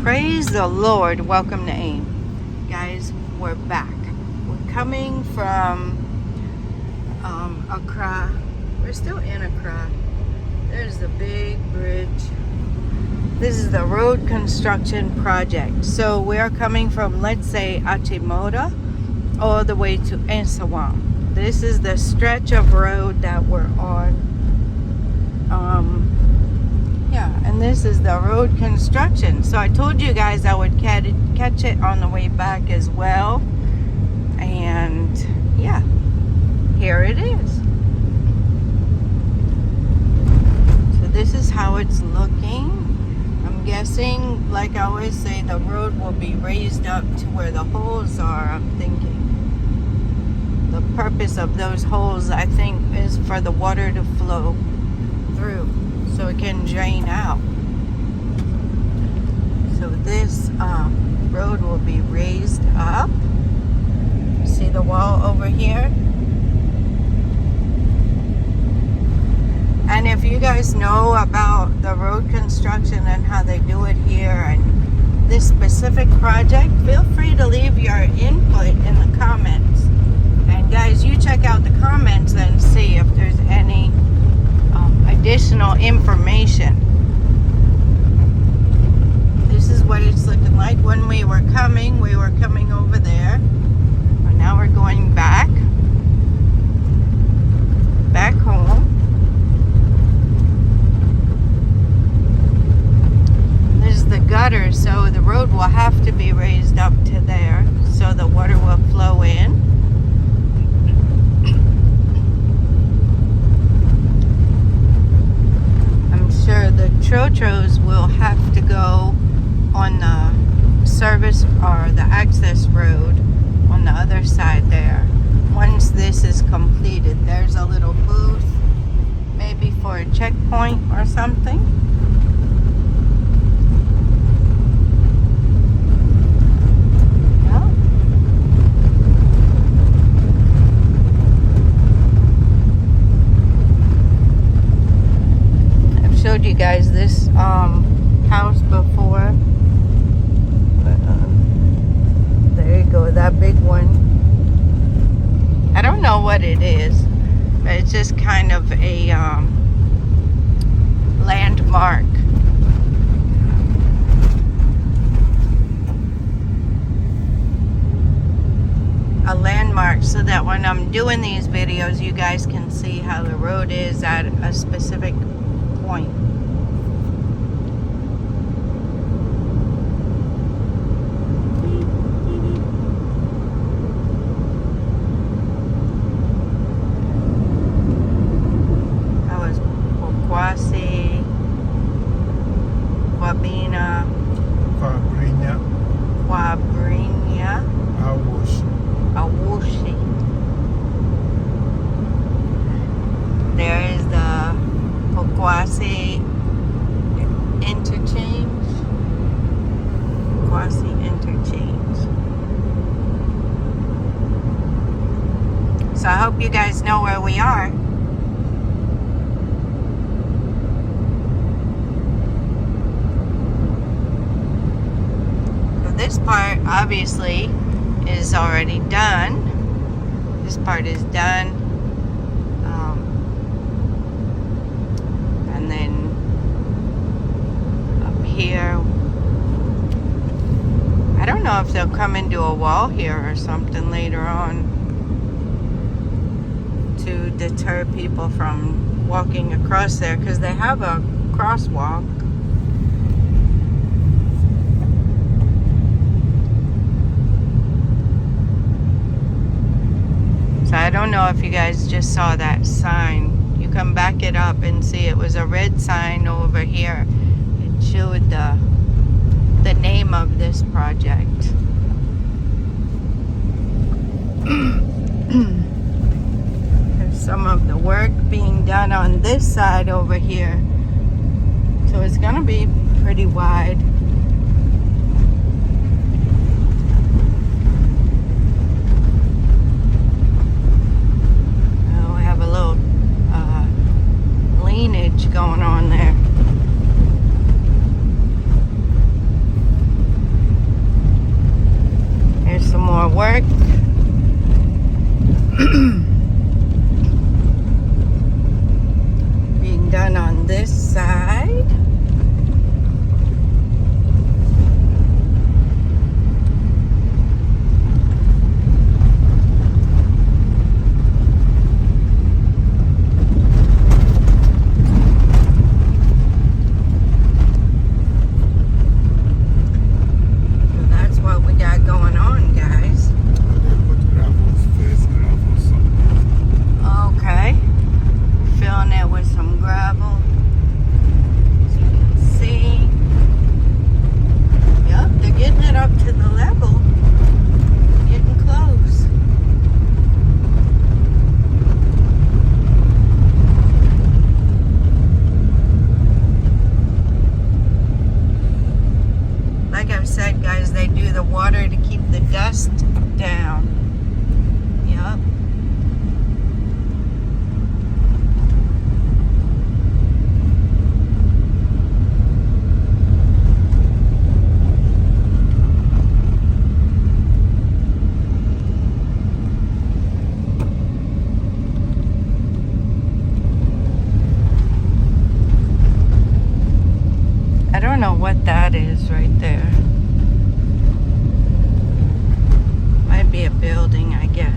Praise the Lord. Welcome to AIM. Guys, we're back. We're coming from Accra. We're still in Accra. There's the big bridge. This is the road construction project. So we're coming from, let's say, Achimota all the way to Amasaman. This is the stretch of road that we're on. And this is the road construction. So I told you guys I would catch it on the way back as well. And yeah, here it is. So this is how it's looking. I'm guessing, like I always say, the road will be raised up to where the holes are. I'm thinking the purpose of those holes, I think, is for the water to flow through so it can drain out. So this road will be raised up. See the wall over here? And if you guys know about the road construction and how they do it here and this specific project, feel free to leave your input in the comments. And guys, you check out the comments and see if there's any additional information. This is what it's looking like. When we were coming over there. And now we're going back home. There's the gutter, so the road will have to be raised up to there so the water will flow in. Sure, the trotros will have to go on the service or the access road on the other side there. Once this is completed, there's a little booth, maybe for a checkpoint or something. Showed you guys this house before, but there you go, that big one. I don't know what it is, but it's just kind of a landmark. A landmark, so that when I'm doing these videos, you guys can see how the road is at a specific point. That was Pokwasi, Kwabina, Kwabrinya, Awoshi. There is the Pokwasi interchange. So I hope you guys know where we are. So this part obviously is already done. This part is done. And then up here, I don't know if they'll come into a wall here or something later on to deter people from walking across there, because they have a crosswalk. So I don't know if you guys just saw that sign. You can back it up and see it was a red sign over here. It showed the name of this project. There's some of the work being done on this side over here. So it's gonna be pretty wide. We have a little leanage going on there. work. Being done on this side. Down. Yep. I don't know what that is right there. Be a building, I guess.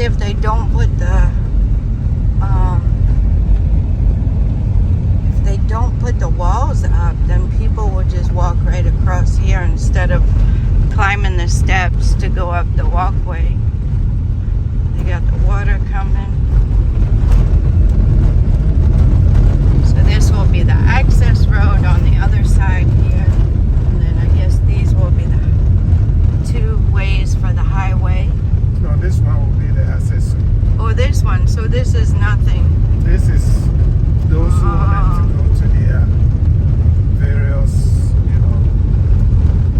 If they don't put the walls up, then people will just walk right across here instead of climbing the steps to go up the walkway. They got the water coming. So this will be the access road on the other side here. And then I guess these will be the two ways for the highway. No, this one will be the access. Oh, this one. So this is nothing. This is those who want to go to their various,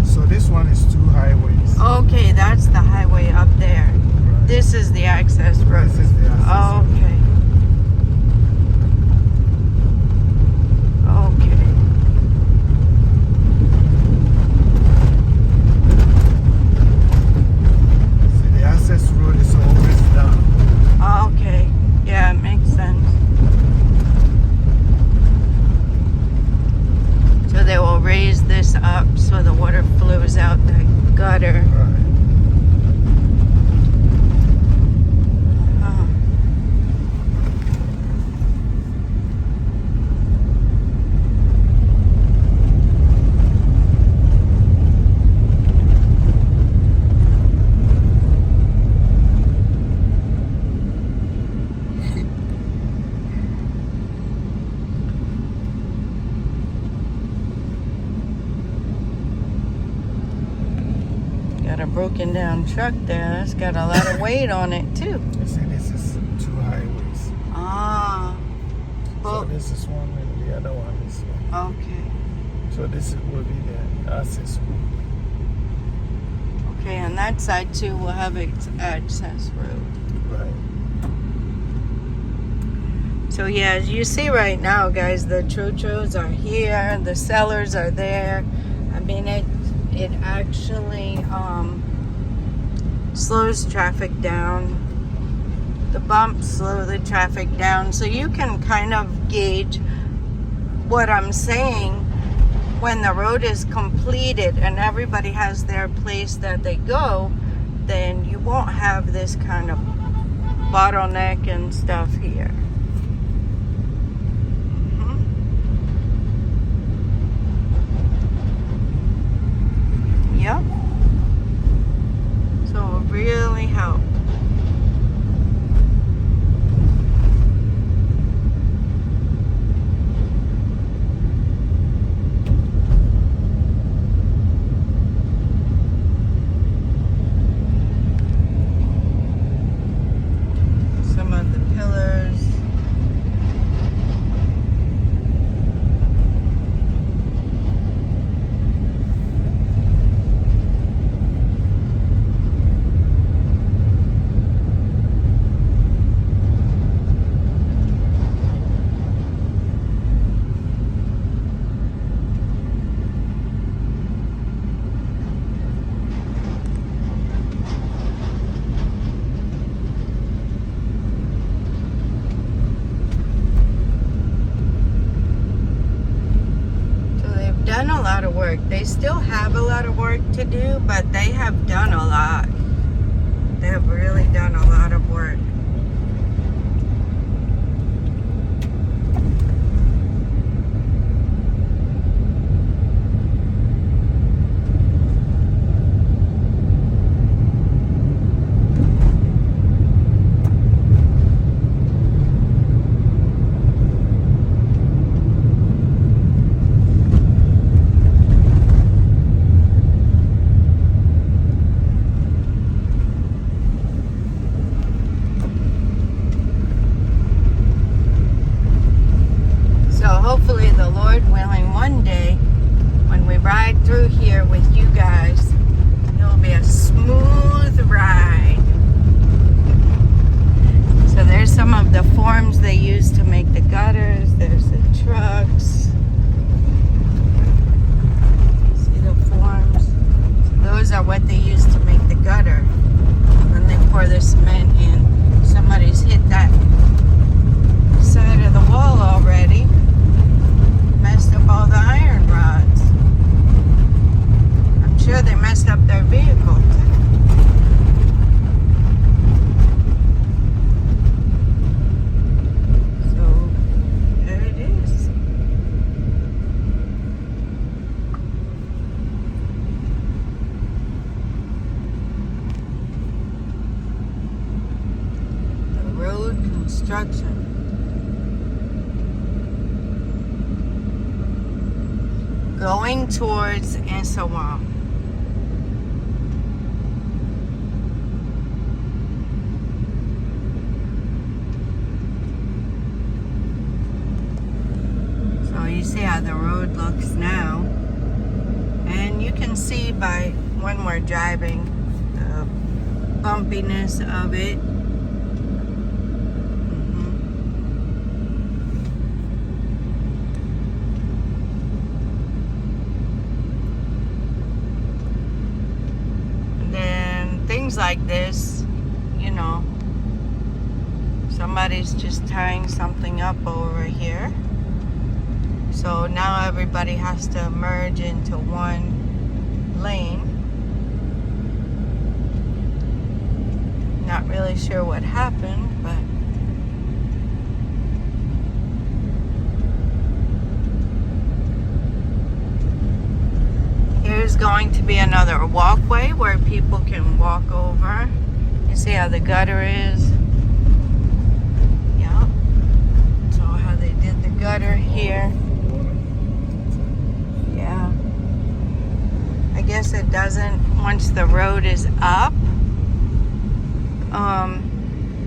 So this one is two highways. Okay, that's the highway up there. Right. This is the access road. This is the access road. Okay. Okay. See, the access road is always down. Okay. Yeah, it makes sense. So they will raise this up so the water flows out the gutter. Right. Got a broken down truck there. It's got a lot of weight on it too. You see, this is two highways. Ah. So this is one and the other one is one. Okay. So this will be the access road. Okay, on that side too, we'll have access road. Right. So yeah, as you see right now, guys, the chochos are here, the sellers are there. I mean, it actually slows traffic down. The bumps slow the traffic down, so you can kind of gauge what I'm saying. When the road is completed and everybody has their place that they go, then you won't have this kind of bottleneck and stuff here. Yep. So it really helped. Some of the pillars. Done a lot of work. They still have a lot of work to do, but they have done a lot. They have really done a lot of work. Hopefully, the Lord willing, one day when we ride through here with you guys, it'll be a smooth ride. So there's some of the forms they use to make the gutters. There's the trucks. See the forms? So those are what they use to make the gutter. Then they pour the cement in. Somebody's hit that side of the wall already. Messed up all the iron rods. I'm sure they messed up their vehicle too. So there it is. The road construction. Going towards Amasaman. So you see how the road looks now. And you can see by when we're driving the bumpiness of it. Things like this, you know, somebody's just tying something up over here. So now everybody has to merge into one lane. Not really sure what happened, but here's going to be another walkway where people can walk over. You see how the gutter is? Yeah. So how they did the gutter here. Yeah. I guess it doesn't, once the road is up,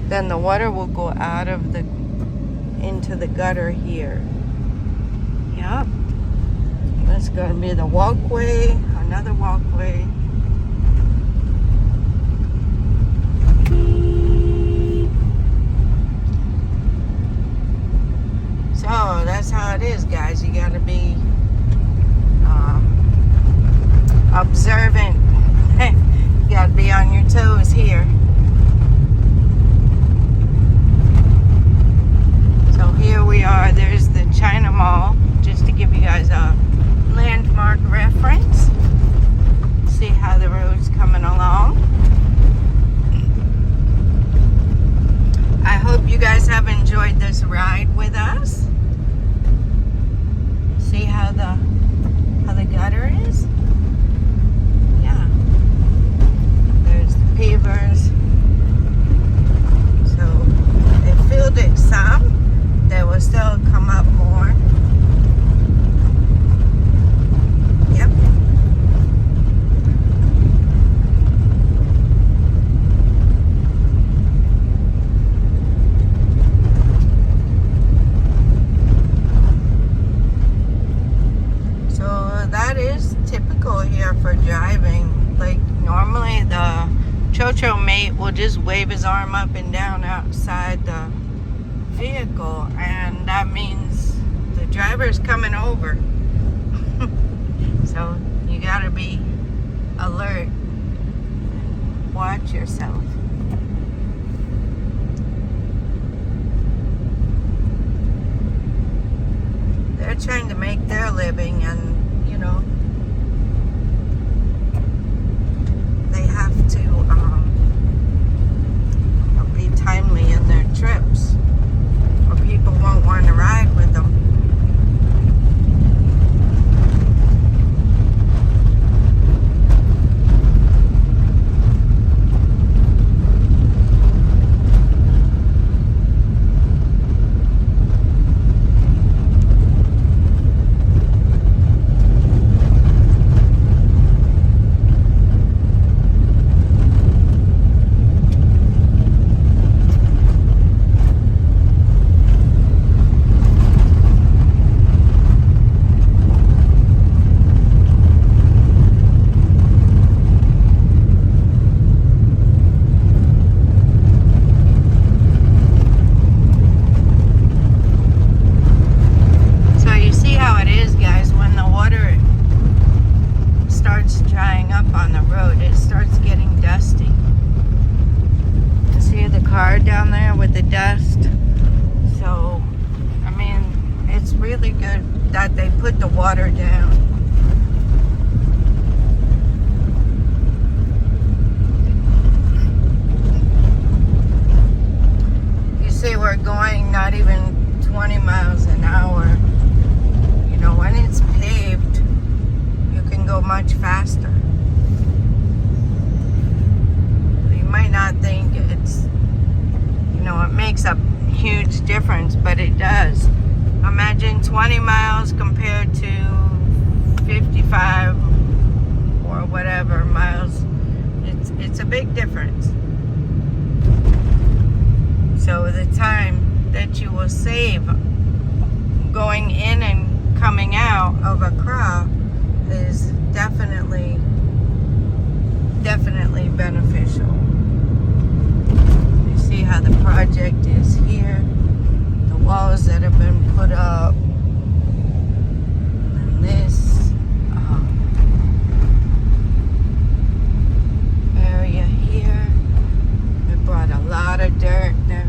then the water will go out of the, into the gutter here. Yep. That's going to be the walkway, another walkway. So that's how it is, guys. You got to be observant. You got to be on your toes here. So here we are. There's the China Mall, just to give you guys a landmark reference. See how the road's coming along. agricultural mate will just wave his arm up and down outside the vehicle, and that means the driver's coming over. So you gotta be alert. Watch yourself. They're trying to make their living, and you know, they have to be timely in their trips, or people won't want to ride with them. Down there with the dust. So, I mean, it's really good that they put the water down. You see, we're going not even 20 miles an hour. You know, when it's paved, you can go much faster. You might not think it's, you know, it makes a huge difference, but it does. Imagine 20 miles compared to 55 or whatever miles. It's a big difference. So the time that you will save going in and coming out of Accra is definitely beneficial. See how the project is here, the walls that have been put up, and this area here. They brought a lot of dirt. They're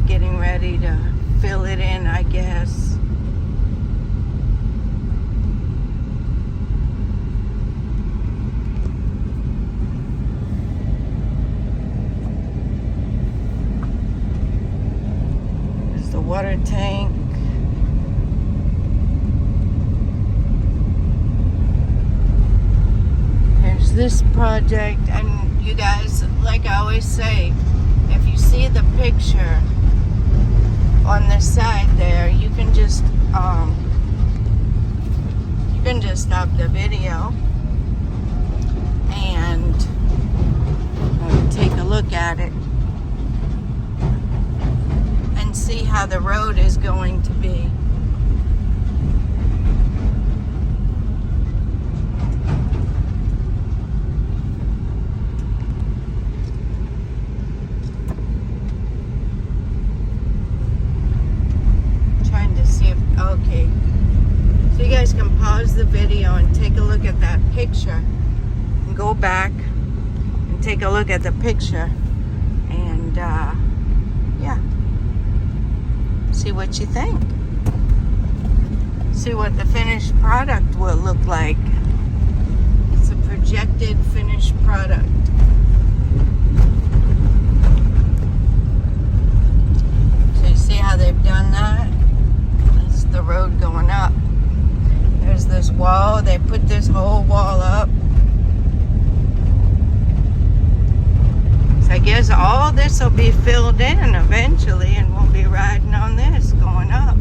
getting ready to fill it in, I guess. Water tank. Here's this project, and you guys, like I always say, if you see the picture on the side there, you can just stop the video and take a look at it. See how the road is going to be. Trying to see if, okay. So you guys can pause the video and take a look at that picture. And go back and take a look at the picture. And yeah. See what you think. See what the finished product will look like. It's a projected finished product. So you see how they've done that? That's the road going up. There's this wall. They put this whole wall up. So I guess all this will be filled in eventually, and we'll be riding on this going up.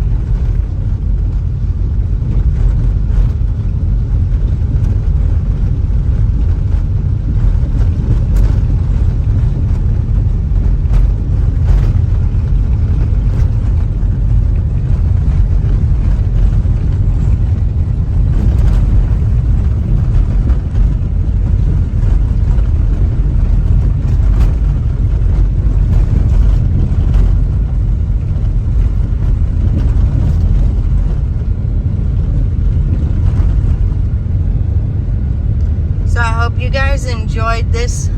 this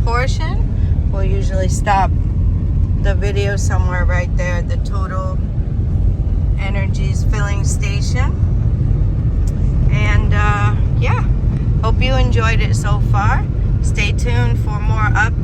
portion, we'll usually stop the video somewhere right there, the Total Energies filling station. And yeah, hope you enjoyed it so far. Stay tuned for more updates.